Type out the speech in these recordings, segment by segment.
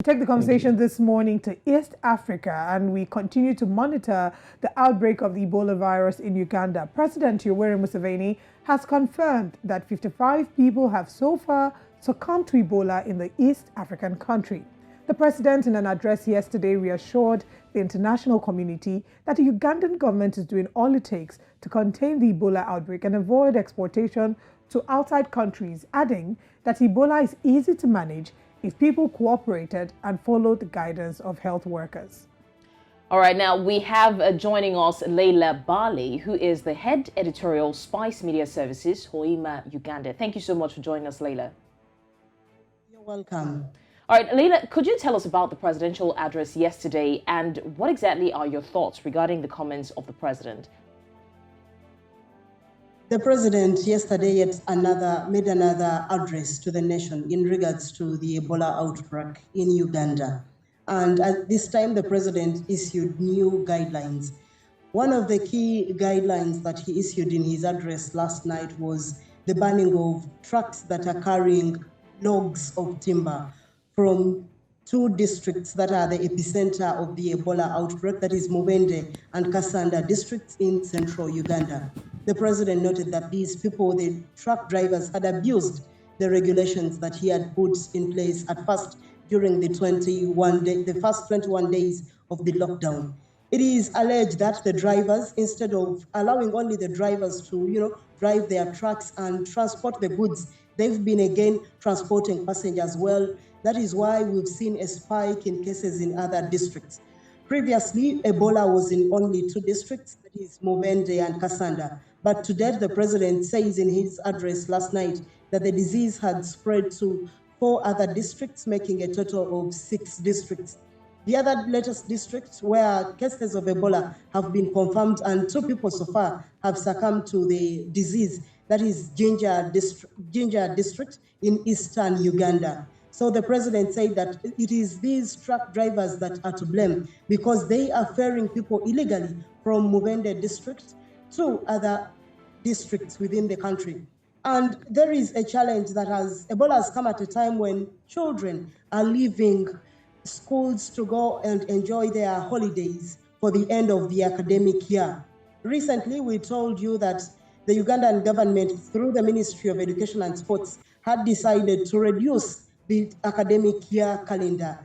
Take the conversation this morning to East Africa, and we continue to monitor the outbreak of the Ebola virus in Uganda. President Yoweri Museveni has confirmed that 55 people have so far succumbed to Ebola in the East African country. The president, in an address yesterday, reassured the international community that the Ugandan government is doing all it takes to contain the Ebola outbreak and avoid exportation to outside countries, adding that Ebola is easy to manage if people cooperated and followed the guidance of health workers. All right, now we have joining us Leila Bali, who is the head editorial Spice Media Services, Hoima, Uganda. Thank you so much for joining us, Leila. You're welcome. All right, Leila, could you tell us about the presidential address yesterday and what exactly are your thoughts regarding the comments of the president? The president yesterday made another address to the nation in regards to the Ebola outbreak in Uganda. And at this time, the president issued new guidelines. One of the key guidelines that he issued in his address last night was the banning of trucks that are carrying logs of timber from two districts that are the epicenter of the Ebola outbreak, that is Mubende and Kasanda districts in central Uganda. The president noted that these people, the truck drivers, had abused the regulations that he had put in place at first during the first 21 days of the lockdown. It is alleged that the drivers, instead of allowing only the drivers to, drive their trucks and transport the goods, they've been again transporting passengers. Well, that is why we've seen a spike in cases in other districts. Previously, Ebola was in only two districts, that is Mubende and Kasanda. But today, the president says in his address last night that the disease had spread to 4 other districts, making a total of 6 districts. The other latest districts where cases of Ebola have been confirmed and 2 people so far have succumbed to the disease, that is Jinja district in eastern Uganda. So the president said that it is these truck drivers that are to blame because they are ferrying people illegally from Mubende district to other districts within the country. And there is a challenge that Ebola has come at a time when children are leaving schools to go and enjoy their holidays for the end of the academic year. Recently, we told you that the Ugandan government, through the Ministry of Education and Sports, had decided to reduce the academic year calendar.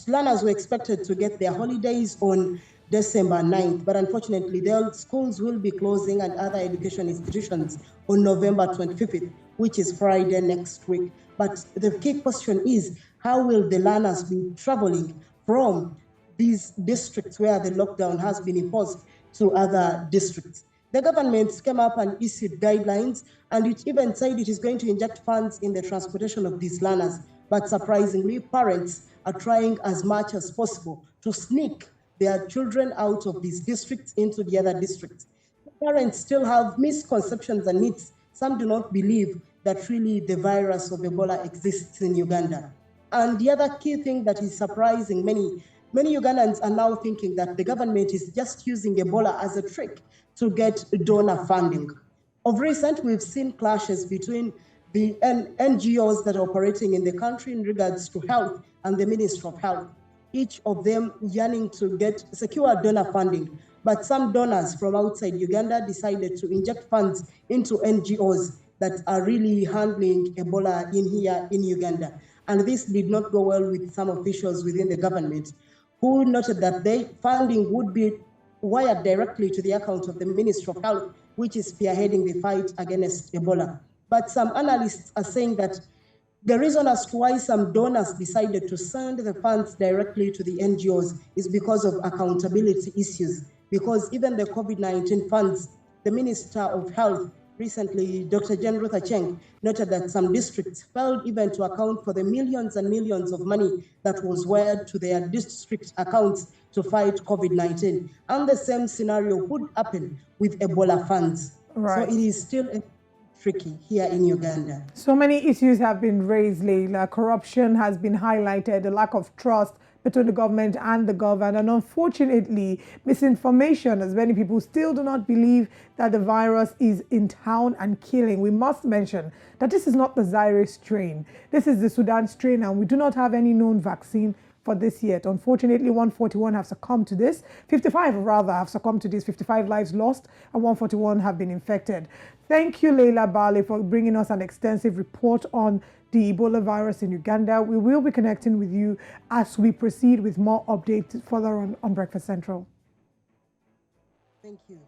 Learners were expected to get their holidays on December 9th, but unfortunately, their schools will be closing and other education institutions on November 25th, which is Friday next week. But the key question is, how will the learners be traveling from these districts where the lockdown has been imposed to other districts? The government came up and issued guidelines, and it even said it is going to inject funds in the transportation of these learners. But surprisingly, parents are trying as much as possible to sneak their children out of these districts into the other districts. Parents still have misconceptions and myths. Some do not believe that really the virus of Ebola exists in Uganda. And the other key thing that is surprising, many Ugandans are now thinking that the government is just using Ebola as a trick to get donor funding. Of recent, we've seen clashes between the NGOs that are operating in the country in regards to health and the Ministry of Health, each of them yearning to secure donor funding. But some donors from outside Uganda decided to inject funds into NGOs that are really handling Ebola in Uganda. And this did not go well with some officials within the government, who noted that funding would be wired directly to the account of the Ministry of Health, which is spearheading the fight against Ebola. But some analysts are saying that the reason as to why some donors decided to send the funds directly to the NGOs is because of accountability issues. Because even the COVID-19 funds, the Minister of Health recently, Dr. Jane Ruth Acheng, noted that some districts failed even to account for the millions and millions of money that was wired to their district accounts to fight COVID-19. And the same scenario would happen with Ebola funds. Right. So it is still tricky here in Uganda. So many issues have been raised, Leila. Corruption has been highlighted, the lack of trust between the government and the governed. And unfortunately, misinformation, as many people still do not believe that the virus is in town and killing. We must mention that this is not the Zaire strain. This is the Sudan strain, and we do not have any known vaccine for this yet. Unfortunately, 141 have succumbed to this. 55 rather have succumbed to this. 55 lives lost and 141 have been infected. Thank you, Leila Bali, for bringing us an extensive report on the Ebola virus in Uganda. We will be connecting with you as we proceed with more updates further on Breakfast Central. Thank you.